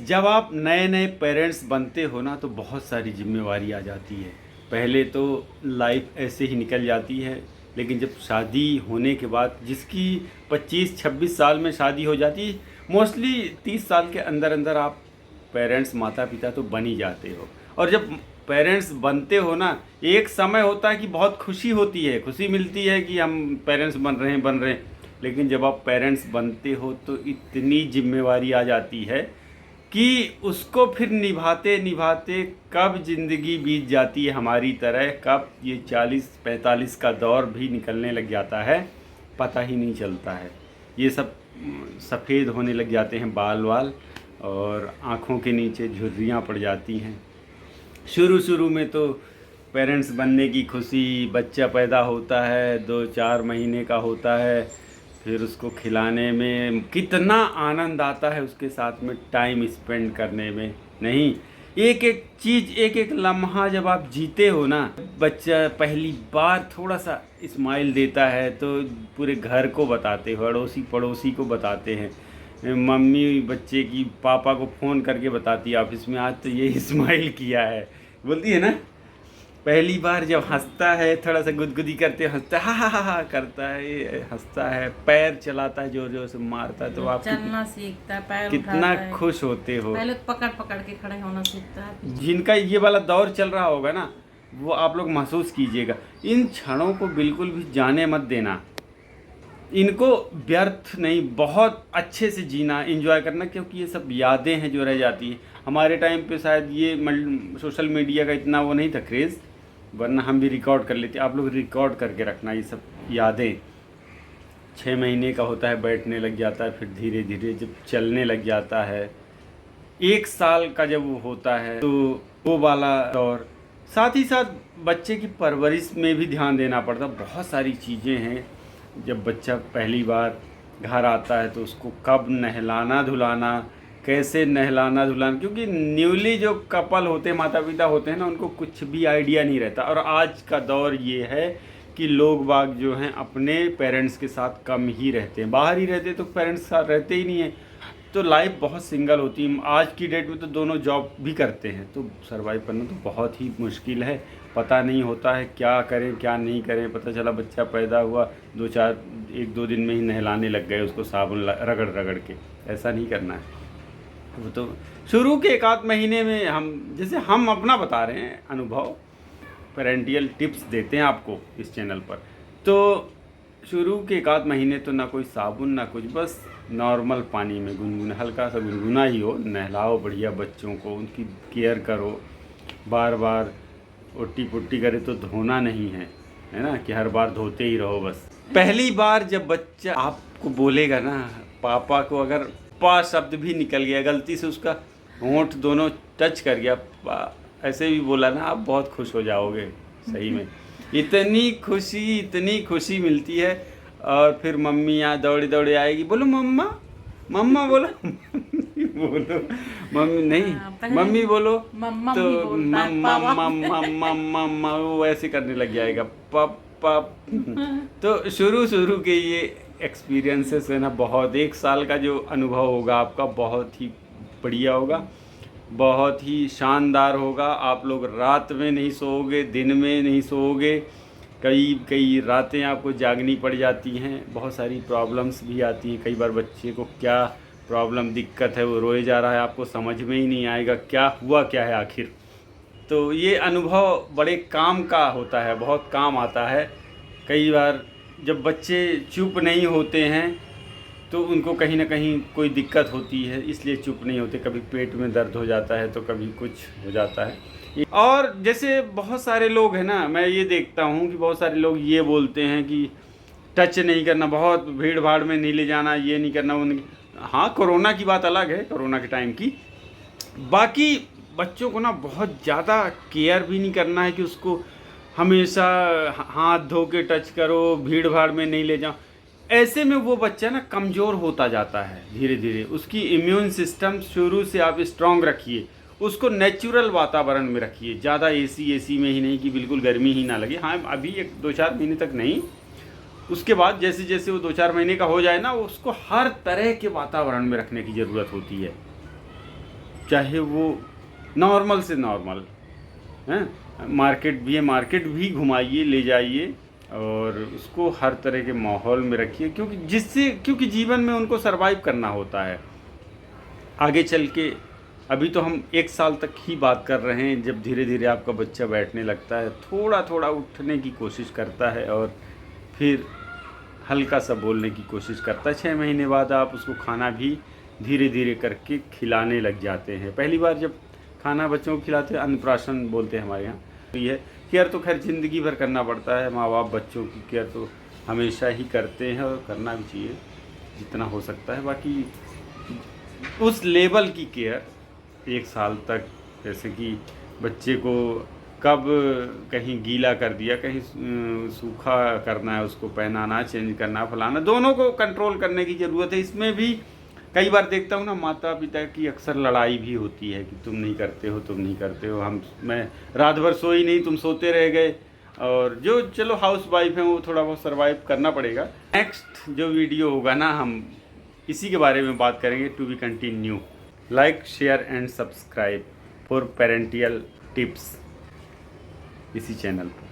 जब आप नए नए पेरेंट्स बनते हो ना तो बहुत सारी जिम्मेवारी आ जाती है। पहले तो लाइफ ऐसे ही निकल जाती है, लेकिन जब शादी होने के बाद जिसकी 25-26 साल में शादी हो जाती है, मोस्टली 30 साल के अंदर अंदर आप पेरेंट्स माता पिता तो बन ही जाते हो। और जब पेरेंट्स बनते हो ना, एक समय होता है कि बहुत खुशी होती है, खुशी मिलती है कि हम पेरेंट्स बन रहे हैं। लेकिन जब आप पेरेंट्स बनते हो तो इतनी जिम्मेवारी आ जाती है कि उसको फिर निभाते निभाते कब ज़िंदगी बीत जाती है हमारी तरह, कब ये 40-45 का दौर भी निकलने लग जाता है, पता ही नहीं चलता है। ये सब सफ़ेद होने लग जाते हैं बाल वाल, और आँखों के नीचे झुर्रियाँ पड़ जाती हैं। शुरू शुरू में तो पेरेंट्स बनने की खुशी, बच्चा पैदा होता है 2-4 महीने का होता है, फिर उसको खिलाने में कितना आनंद आता है, उसके साथ में टाइम स्पेंड करने में। नहीं, एक एक चीज़, एक एक लम्हा जब आप जीते हो ना, बच्चा पहली बार थोड़ा सा स्माइल देता है तो पूरे घर को बताते हो, अड़ोसी पड़ोसी को बताते हैं। मम्मी बच्चे की पापा को फ़ोन करके बताती है ऑफिस में, आज तो ये स्माइल किया है, बोलती है ना। पहली बार जब हंसता है, थोड़ा सा गुदगुदी करते हंसता है, हा करता है, ये हंसता है, पैर चलाता है, जोर जोर से मारता है, तो आप चलना सीखता है, पैर कितना उठाता है। खुश होते हो। पहले पकड़ पकड़ के खड़े होना सीखता है। जिनका ये वाला दौर चल रहा होगा ना, वो आप लोग महसूस कीजिएगा। इन क्षणों को बिल्कुल भी जाने मत देना, इनको व्यर्थ नहीं, बहुत अच्छे से जीना, एंजॉय करना, क्योंकि ये सब यादें हैं जो रह जाती हैं। हमारे टाइम पे शायद ये सोशल मीडिया का इतना वो नहीं था क्रेज़, वरना हम भी रिकॉर्ड कर लेते। आप लोग रिकॉर्ड करके रखना ये सब यादें। 6 महीने का होता है, बैठने लग जाता है, फिर धीरे धीरे जब चलने लग जाता है, 1 साल का जब वो होता है, तो वो वाला दौर। साथ ही साथ बच्चे की परवरिश में भी ध्यान देना पड़ता। बहुत सारी चीज़ें हैं। जब बच्चा पहली बार घर आता है तो उसको कब नहलाना धुलाना, कैसे नहलाना धुलाना, क्योंकि न्यूली जो कपल होते हैं, माता पिता होते हैं ना, उनको कुछ भी आइडिया नहीं रहता। और आज का दौर ये है कि लोग बाग जो हैं अपने पेरेंट्स के साथ कम ही रहते हैं, बाहर ही रहते, तो पेरेंट्स के साथ रहते ही नहीं हैं। तो लाइफ बहुत सिंगल होती है। आज की डेट में तो दोनों जॉब भी करते हैं, तो सर्वाइव करना तो बहुत ही मुश्किल है। पता नहीं होता है क्या करें क्या नहीं करें। पता चला बच्चा पैदा हुआ, 1-2 दिन में ही नहलाने लग गए उसको साबुन रगड़ रगड़ के। ऐसा नहीं करना है। वो तो शुरू के 1-8 महीने में हम अपना बता रहे हैं अनुभव, पेरेंटियल टिप्स देते हैं आपको इस चैनल पर। तो शुरू के 1-8 महीने तो ना कोई साबुन ना कुछ, बस नॉर्मल पानी में गुनगुना, हल्का सा गुनगुना ही हो, नहलाओ बढ़िया बच्चों को, उनकी केयर करो, बार बार ओटी पुट्टी करे तो धोना नहीं है ना, कि हर बार धोते ही रहो बस। पहली बार जब बच्चा आपको बोलेगा ना पापा को, अगर पा शब्द भी निकल गया, गलती से उसका होंठ दोनों टच कर गया, ऐसे भी बोला ना, आप बहुत खुश हो जाओगे सही में। इतनी खुशी मिलती है। और फिर मम्मी यहाँ दौड़े दौड़े आएगी, बोलो मम्मा मम्मा बोलो बोलो मम्मी नहीं, मम्मी बोलो, तो मम्मा वो ऐसे करने लग जाएगा, पापा। तो शुरू के ये एक्सपीरियंसेस है ना, बहुत 1 साल का जो अनुभव होगा आपका, बहुत ही बढ़िया होगा, बहुत ही शानदार होगा। आप लोग रात में नहीं सोओगे, दिन में नहीं सोओगे, कई रातें आपको जागनी पड़ जाती हैं, बहुत सारी प्रॉब्लम्स भी आती हैं। कई बार बच्चे को क्या प्रॉब्लम दिक्कत है, वो रोए जा रहा है, आपको समझ में ही नहीं आएगा क्या हुआ क्या है आखिर। तो ये अनुभव बड़े काम का होता है, बहुत काम आता है। कई बार जब बच्चे चुप नहीं होते हैं तो उनको कहीं ना कहीं कोई दिक्कत होती है, इसलिए चुप नहीं होते। कभी पेट में दर्द हो जाता है तो कभी कुछ हो जाता है। और जैसे बहुत सारे लोग हैं ना, मैं ये देखता हूँ कि बहुत सारे लोग ये बोलते हैं कि टच नहीं करना, बहुत भीड़ भाड़ में नहीं ले जाना, ये नहीं करना, वो नहीं। हाँ, कोरोना की बात अलग है, कोरोना के टाइम की। बाकी बच्चों को ना बहुत ज़्यादा केयर भी नहीं करना है कि उसको हमेशा हाथ धो के टच करो, भीड़ भाड़ में नहीं ले जाओ। ऐसे में वो बच्चा ना कमज़ोर होता जाता है धीरे धीरे। उसकी इम्यून सिस्टम शुरू से आप स्ट्रॉन्ग रखिए, उसको नेचुरल वातावरण में रखिए, ज़्यादा एसी में ही नहीं कि बिल्कुल गर्मी ही ना लगे। हाँ, अभी 1-2-4 महीने तक नहीं, उसके बाद जैसे जैसे वो 2-4 महीने का हो जाए ना, उसको हर तरह के वातावरण में रखने की ज़रूरत होती है। चाहे वो नॉर्मल से नॉर्मल हैं, मार्केट भी है, मार्केट भी घुमाइए, ले जाइए और उसको हर तरह के माहौल में रखिए, क्योंकि जीवन में उनको सरवाइव करना होता है आगे चल के। अभी तो हम 1 साल तक ही बात कर रहे हैं, जब धीरे धीरे आपका बच्चा बैठने लगता है, थोड़ा थोड़ा उठने की कोशिश करता है और फिर हल्का सा बोलने की कोशिश करता है, 6 महीने बाद आप उसको खाना भी धीरे धीरे करके खिलाने लग जाते हैं। पहली बार जब खाना बच्चों को खिलाते हैं, अन्नप्राशन बोलते हैं हमारे यहाँ। तो ये केयर तो खैर ज़िंदगी भर करना पड़ता है, माँ बाप बच्चों की केयर तो हमेशा ही करते हैं और करना भी चाहिए जितना हो सकता है। बाकी उस लेवल की केयर 1 साल तक, जैसे कि बच्चे को कब कहीं गीला कर दिया, कहीं सूखा करना है, उसको पहनाना, चेंज करना, फलाना, दोनों को कंट्रोल करने की ज़रूरत है। इसमें भी कई बार देखता हूँ ना, माता पिता की अक्सर लड़ाई भी होती है कि तुम नहीं करते हो, तुम नहीं करते हो, मैं रात भर सोई नहीं, तुम सोते रह गए। और जो चलो हाउस वाइफ हैं वो थोड़ा बहुत सर्वाइव करना पड़ेगा। नेक्स्ट जो वीडियो होगा ना, हम इसी के बारे में बात करेंगे। To be continue. Like, share and subscribe for पेरेंटियल टिप्स इसी चैनल पर।